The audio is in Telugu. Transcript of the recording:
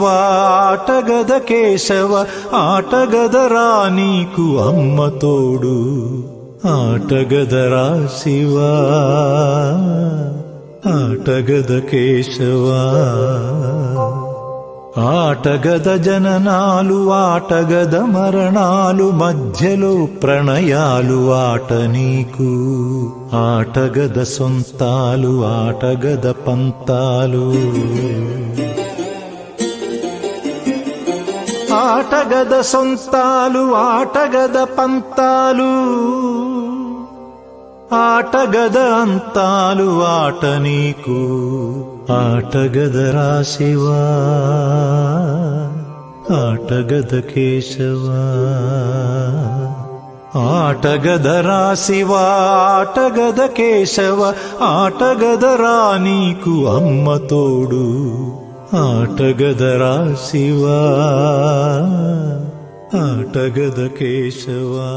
ఆటగద కేశవ ఆటగదరా నీకు అమ్మ తోడు ఆటగదరా శివా ఆటగద కేశవా ఆటగద జననాలు ఆటగద మరణాలు మధ్యలో ప్రణయాలు ఆట నీకు ఆటగద సొంతాలు ఆటగద పంతాలు ఆటగద సొంతాలు ఆటగద పంతాలు ఆటగద అంతాలు ఆట నీకు ఆటగదరా శివా ఆటగద కేశవా ఆటగదరా శివా ఆటగద కేశవ ఆటగదరా నీకు అమ్మ తోడు ఆటగదరా శివా ఆటగద కేశవా